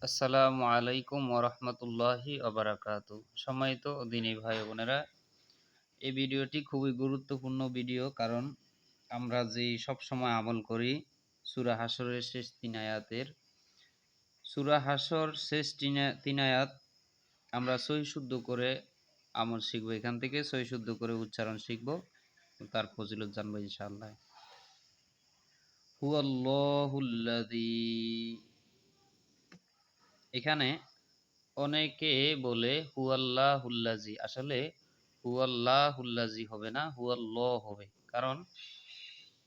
আসসালামু আলাইকুম ওরহমতুল্লাহি ওবারাকাতু। সম্মানিত দিনী ভাই বোনেরা, এই ভিডিওটি খুবই গুরুত্বপূর্ণ ভিডিও, কারণ আমরা যে সব সময় আমল করি সূরা হাশরের শেষ তিন আয়াত আমরা সহি শুদ্ধ করে আমল শিখবো। এখান থেকে সহি শুদ্ধ করে উচ্চারণ শিখবো, তার ফজিলত জানবো ইনশাআল্লাহ। হুয়াল্লাহুল্লাযী, এখানে অনেকে বলে হুয়াল্লাহুল্লাজি, আসলে হুয়াল্লাহুল্লাজি হবে না, হুয়াল্লাহ হবে। কারণ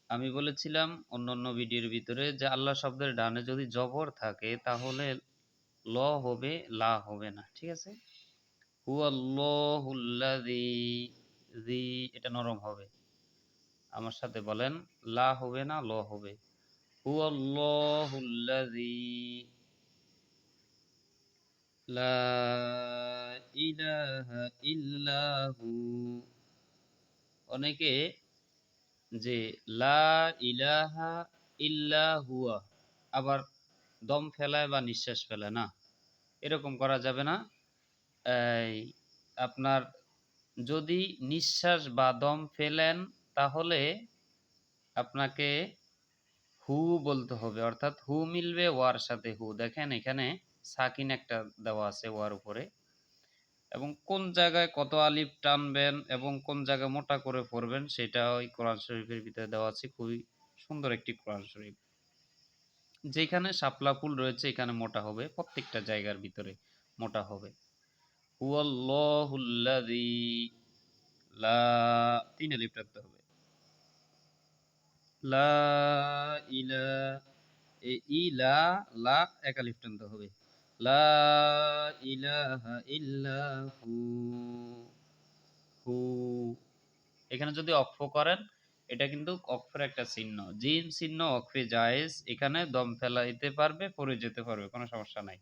আমি বলেছিলাম অন্যান্য ভিডিওর ভিতরে যে আল্লাহ শব্দের ডানে যদি জবর থাকে তাহলে ল হবে, লা হবে না। ঠিক আছে, হুয়াল্লাহুল্লাজি, জি এটা নরম হবে। আমার সাথে বলেন, লা হবে না, ল হবে। হুয়াল্লাহুল্লাজি লা ইলাহা ইল্লাহু। অনেকে যে লা ইলাহা ইল্লা হুয়া আবার দম ফেলায় বা নিঃশ্বাস ফেলায় না, এরকম করা যাবে না। এই আপনার যদি নিঃশ্বাস বা দম ফেলেন তাহলে আপনাকে হু বলতে হবে, অর্থাৎ হু মিলবে ওয়ার সাথে। হু দেখেন এখানে সাকিন একটা দেওয়া আছে ওয়ার উপরে, এবং কোন জায়গায় কত আলিফ টানবেন এবং কোন জায়গায় মোটা করে পড়বেন সেটা ওই কোরআন শরীফের ভিতরে দেওয়া আছে। খুবই সুন্দর একটি কোরআন শরীফ। যেখানে শাপলা ফুল রয়েছে এখানে মোটা হবে, প্রত্যেকটা জায়গার ভিতরে মোটা হবে। হুয়াল্লাহুল্লাযী, লা তিন আলিফ টানতে হবে। লা ইলা, লা লা এক আলিফ টানতে হবে। লা ইলাহা ইল্লা হু, হু। এখানে যদি অক্ফ করেন, এটা কিন্তু অক্ফের একটা চিহ্ন, জিম চিহ্ন অক্ফে জায়েজ। এখানে দম ফেলাইতে পারবে, পড়ে যেতে পারবে, কোনো সমস্যা নাই।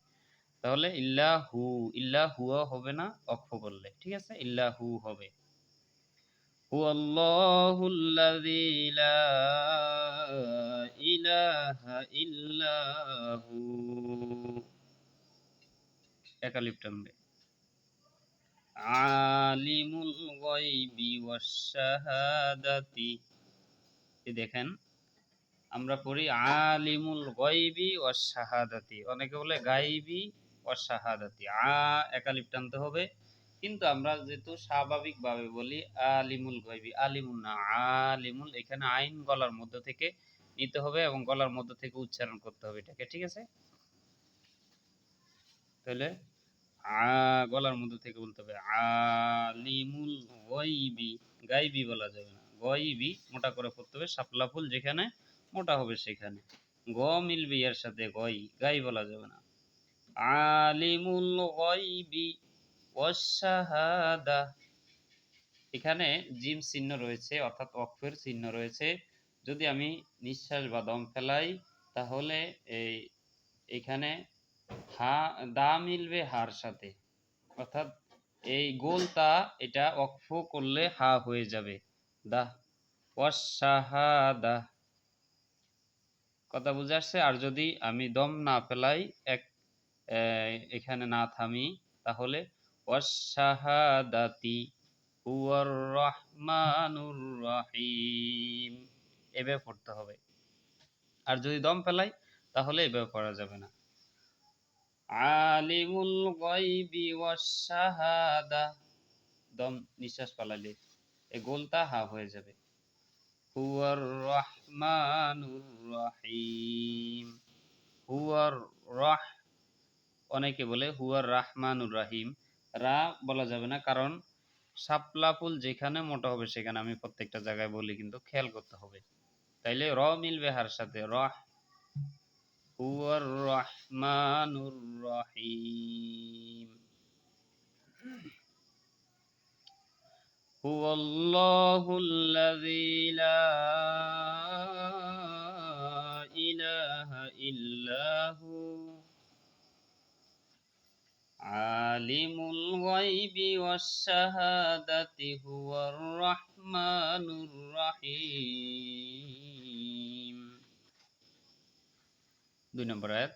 তাহলে ইল্লাহু, ইল্লাহুয়া হবে না অক্ফ করলে। ঠিক আছে, ইল্লাহু হবে। হুয়াল্লাহুল্লাযী লা ইলাহা ইল্লাহু, এক আলিফ টানবে। আলিমুল গায়বি ওয়াশ শাহাদাতি, দেখেন আমরা পড়ি আলিমুল গায়বি ওয়াশ শাহাদাতি, অনেকে বলে গায়বি ওয়াশ শাহাদাতি। এক আলিফ টানতে হবে, কিন্তু আমরা যেহেতু স্বাভাবিকভাবে বলি আলিমুল গায়বি, আলিমুল না আলিমুল, এখানে আইন গলার মধ্য থেকে নিতে হবে এবং গলার মধ্য থেকে উচ্চারণ করতে হবে এটাকে। ঠিক আছে, তাহলে গলার মধ্য থেকে বলতে হবে আলিমুল গায়বি, গায়বি বলা যাবে না, গায়বি মোটা করে পড়তে হবে। শাপলা ফুল যেখানে মোটা হবে সেখানে গ মিলবে এর সাথে, গাই বলা যাবে না। আলিমুল গায়বি ওয়াশ শাহাদা, এখানে জিম চিহ্ন রয়েছে, অর্থাৎ ওয়াকফের চিহ্ন রয়েছে। যদি আমি নিঃশ্বাস বা দম ফেলাই তাহলে এই এখানে হা দা মিলবে হার সাথে, অর্থাৎ এই গোলতা এটা অক্ফ করলে হা হয়ে যাবে, দা ওয়াশ শাহাদা। কথা বুঝে আসছে? আর যদি আমি দম না ফেলাই, এক এখানে না থামি, তাহলে ওয়াশ-শাহাদাতি হুয়ার রহমানুর রহিম, এভাবে পড়তে হবে। আর যদি দম ফেলাই তাহলে এভাবে পড়া যাবে না। আলিমুল গায়বি ওয়াশ-শাহাদা, দম নিঃশ্বাস ফেলালে এই গোলটা হা হয়ে যাবে। হুয়ার রহমানুর রহিম, হুয়ার রহ, অনেকে বলে হুয়ার রাহমানুর রাহিম, রা বলা যাবে না, কারণ শাপলা ফুল যেখানে মোটা হবে সেখানে আমি প্রত্যেকটা জায়গায় বলি, কিন্তু খেয়াল করতে হবে। তাইলে র মিলবে হার সাথে, রহ, হুয়ার রহমানুর রহিম। হুয়াল্লাহুল্লাযী লা ইলাহা ইল্লাহু আলিমুল গায়বি ওয়াশ শাহাদাতি হুয়ার রহমানুর রহিম। 2 নম্বর আয়াত।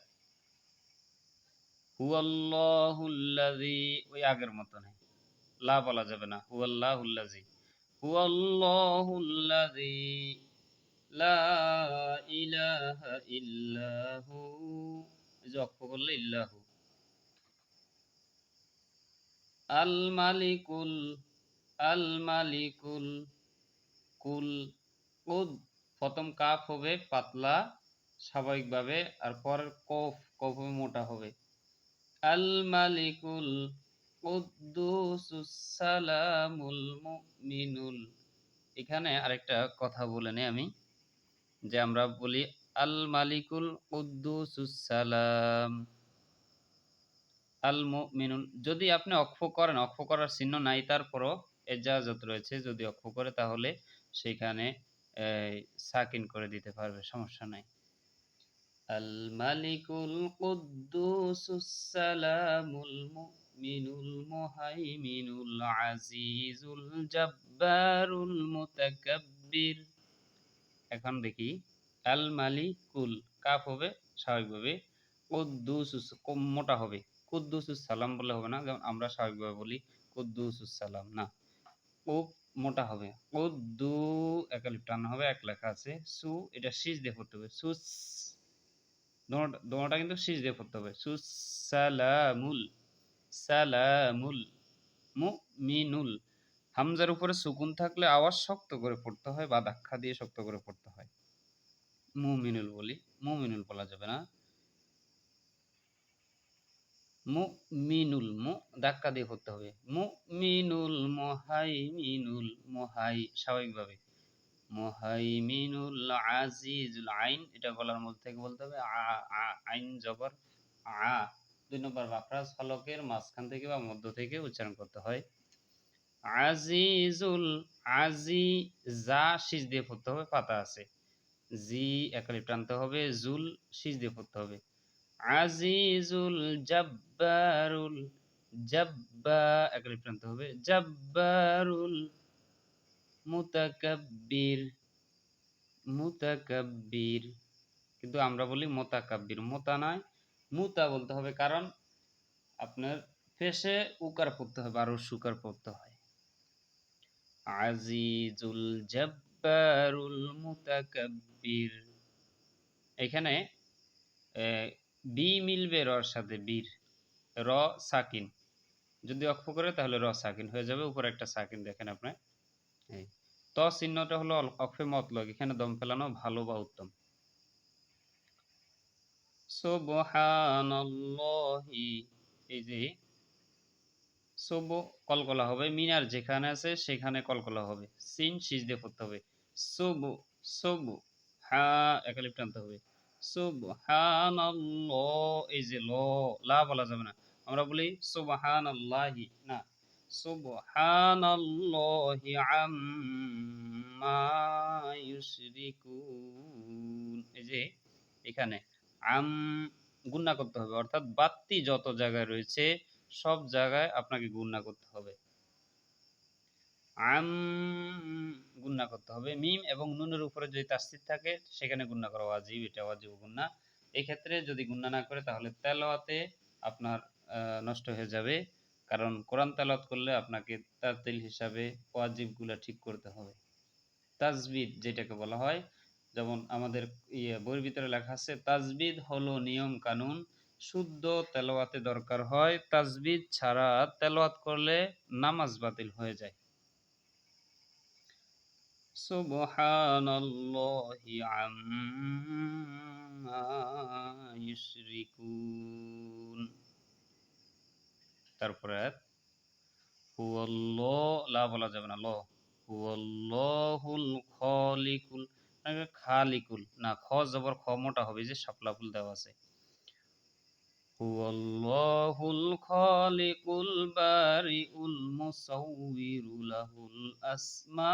হুয়াল্লাহুল্লাযী, ওই আগের মতো নেই, লা বলা যাবে না। হুয়াল্লাহুল্লাযী, হুয়াল্লাহুল্লাযী লা ইলাহা ইল্লাহু, এই যে অক্ষ করলে ইল্লাহু। আল মালিকুল, আল মালিকুল, কুল, কুদ, প্রথম কাফ হবে পাতলা স্বাভাবিকভাবে, আর পরের কফ, কফ হবে মোটা হবে। আল মালিকুল কুদ্দুসুস সালামুল মুমিনুল। এখানে আরেকটা কথা বলে নেই আমি, যে আমরা বলি আল মালিকুল কুদ্দুসুস সালাম, আল মুমিনুল। যদি আপনি অক্ফ করেন, অক্ফ করার চিহ্ন নাই, তারপরও এজাজত রয়েছে, যদি অক্ফ করে তাহলে সেখানে সাকিন করে দিতে পারবে, সমস্যা নাই। আল মালিকুল কুদ্দুসুস সালামুল মুমিনুল মুহাইমিনুল আজিজুল জাব্বারুল মুতাকাব্বির। এখন দেখি, আল মালিকুল, কাফ হবে স্বাভাবিকভাবে, কুদ্দুসুস, মোটা হবে, কুদ্দুসুস সালাম বললে হবে না, যেমন আমরা স্বাভাবিকভাবে বলি কুদ্দুসুস সালাম, না, কুফ মোটা হবে, কুদ্দু, একালিফ টান হবে, এক লেখা আছে সু, এটা শীষ দিয়ে পড়তে হবে, সুস, দোনোটা কিন্তু শীষ দিয়ে পড়তে হবে, সুস সালামুল, সালামুল মুমিনুল। হামজার উপরে সুকুন থাকলে আওয়াজ শক্ত করে পড়তে হয় বা ধাক্কা দিয়ে শক্ত করে পড়তে হয়। মুমিনুল বলি, মুমিনুল বলা যাবে না, মুমিনুল, মু ধাক্কা দিয়ে পড়তে হবে, মুমিনুল মুহাইমিনুল, মুহাই স্বাভাবিকভাবে, মুহাইমিনুল আজিজুল, আইন এটা গলার মধ্যে থেকে বলতে হবে, আইন জবর আ, ২ নম্বর মাখরাজ ফলকের মাঝখান থেকে বা মধ্য থেকে উচ্চারণ করতে হয়। আজিজুল, আজি, যা শীষ দিয়ে পড়তে হবে, পাতা আছে, জি একালিফ টানতে হবে, জুল শীষ দিয়ে পড়তে হবে। আজিজুল জাব্বারুল, জাব্বা একালিফ টানতে হবে, জাব্বারুল মুতাকাব্বির, মুতাকাব্বির, কিন্তু আমরা বলি মোতাকাব্বির, মোতা নয়, মুতা বলতে হবে, কারণ আপনার পেশে উকার পড়তে হবে, আরো সুকার পড়তে হয়। আজিজুল জাব্বারুল মুতাকাব্বির। এখানে বি মিলবে রর সাথে, বীর, র সাকিন, যদি অক্ষ করে তাহলে র সাকিন হয়ে যাবে, উপরে একটা সাকিন দেখেন আপনার, এই ত চিহ্নটা হলো অক্ষে মতলক, এখানে দম ফেলানো ভালো বা উত্তম। সুবহানাল্লাহি, এই যে সব কলকলা হবে, মিনার যেখানে আছে সেখানে কলকলা হবে, সিন শীষ দিয়ে পড়তে হবে, সব, সব, হা একালিফ টানতে হবে, সুবহানাল্লাহ, এই যে ল, লা বলা যাবে না, আমরা বলি সুবহানাল্লাহি, না, সুবহানাল্লাহি আম্মা ইউশরিকুন, এই যে এখানে আম গুণনা করতে হবে, অর্থাৎ বাড়তি যত জায়গায় রয়েছে সব জায়গায় আপনাকে গুণনা করতে হবে, আম গুণনা করতে হবে। মিম এবং নুনের উপরে যদি তাসদীদ থাকে সেখানে গুণনা করা ওয়াজিব, এটা ওয়াজিব গুণনা। এই ক্ষেত্রে যদি গুণনা না করে তাহলে তেলাওয়াতে আপনার নষ্ট হয়ে যাবে, কারণ কোরআন তেলাওয়াত করলে আপনাকে তারতিল হিসাবে ওয়াজিবগুলো ঠিক করতে হবে। তাজবিদ যেটাকে বলা হয়, যেমন আমাদের বইয়ের ভিতরে লেখা আছে, তাজবিদ হলো নিয়ম কানুন, শুদ্ধ তেলাওয়াতে দরকার হয়, তাজবিদ ছাড়া তেলাওয়াত করলে নামাজ বাতিল হয়ে যায়। সুবহানাল্লাহি আম্মা ইউশরিকুন। তারপরে হুয়াল্লাহ, লা বলা যাবে না, ল, হুয়াল্লাহুল খালিকুল, খালিকুল না, খ জবর খ মোটা হবে, যে শাপলা ফুল দেওয়া আছে, হুয়াল্লাহুল খালিকুল বারিউল মুসাউবিরু লাহুল আসমাউল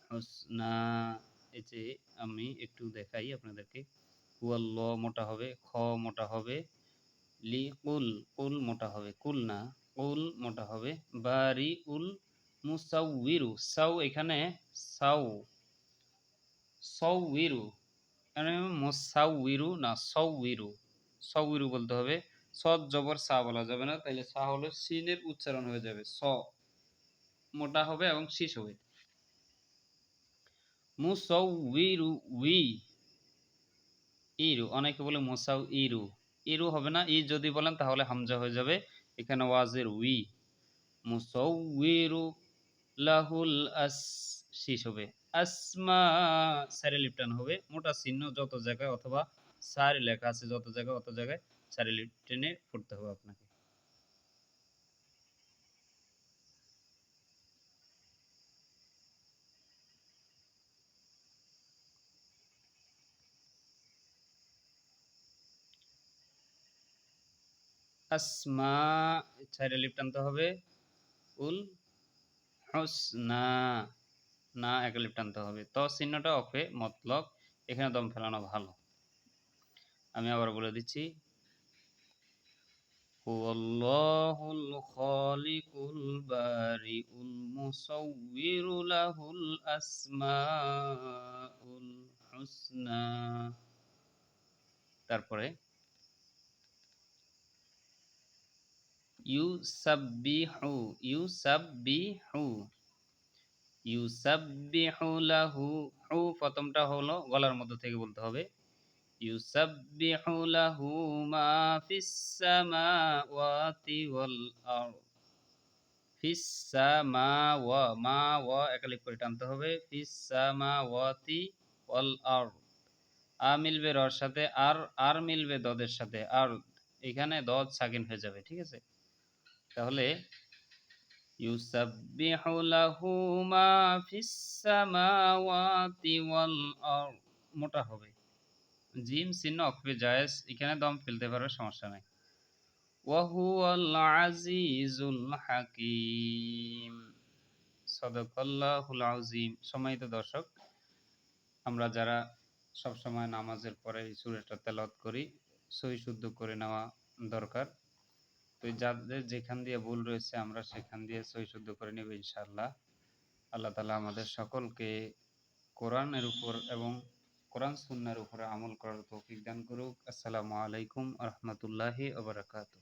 হুসনা। এই যে আমি একটু দেখাই আপনাদেরকে, হুয়াল্লাহ মোটা হবে, খ মোটা হবে, লি কুল, কুল মোটা হবে, কুল না, কুল মোটা হবে, বারিউল মুসাউবিরু, সাউ এখানে সাউ, সাউবিরু, মানে মুসাউইরু না সাউইরু, সাউইরু বলতে হবে। সদ জবর সা বলা যাবে না, তাইলে সা হলো সিনের উচ্চারণ হয়ে যাবে, স মোটা হবে এবং শীষ হবে। মুসাউইরু উই ইরু, অনেকে বলে মুসাউ ইরু, ইরু হবে না, ই যদি বলেন তাহলে হামজা হয়ে যাবে, এখানে ওয়াজের উই। মুসাউইরু লাহুল আস, শীষ হবে। আসমা, সারে লিপটান হবে, মোটা চিহ্ন যত জায়গায় অথবা সারে লেখা আছে যত জায়গায় অত জায়গায় সারে লিপটেনে পড়তে হবে আপনাকে। আসমা সারে লিপ টানতে হবে। উল হুসনা, না এক লিপ টানতে হবে। তো চিহ্নটা অফে মতলব, এখানে দম ফেলানো ভালো। আমি আবার বলে দিচ্ছি, হুয়াল্লাহুল খালিকুল বারিউল মুসাউবিরু লাহুল আসমাউল হুসনা। তারপরে ইউসাব্বিহু, ইউসাব্বিহু, ইউসাব্বিহু লাহু, হু প্রথমটা হলো গলার মধ্য থেকে বলতে হবে। ইউসাব্বিহু লাহু মা ফিস সামাওয়াতি ওয়াল আরদ, ফিস সামাওয়া, মা ওয়া একালিপ করে টানতে হবে, ফিস সামাওয়াতি ওয়াল আরদ। আ মিলবে রর সাথে, আর আর মিলবে দদের সাথে, আর এখানে দদ সাকিন হয়ে যাবে, ঠিক আছে। তাহলে ইউসাব্বিহু লাহু মা ফিস সামাওয়াতি ওয়াল আরদ, মোটা হবে। জিম চিহ্ন অক্ষরে জায়েজ, এখানে দম ফেলতে পারবে, সমস্যা নাই। ওয়া হুয়াল আজিজুল হাকিম। সাদাকাল্লাহুল আযীম। সম্মানিত দর্শক, আমরা যারা সব সময় নামাজের পরে এই সূরাটা তেলাওয়াত করি, সহি শুদ্ধ করে নেওয়া দরকার। তো যাদের যেখান দিয়ে ভুল রয়েছে আমরা সেখান দিয়ে সহি শুদ্ধ করে নেব ইনশাআল্লাহ। আল্লাহ তাআলা আমাদের সকলকে কোরআনের উপর এবং কোরআন সুন্নাহর উপরে আমল করার তৌফিক দান করুক। আসসালামু আলাইকুম ওয়া রাহমাতুল্লাহি ওয়া বারাকাতুহু।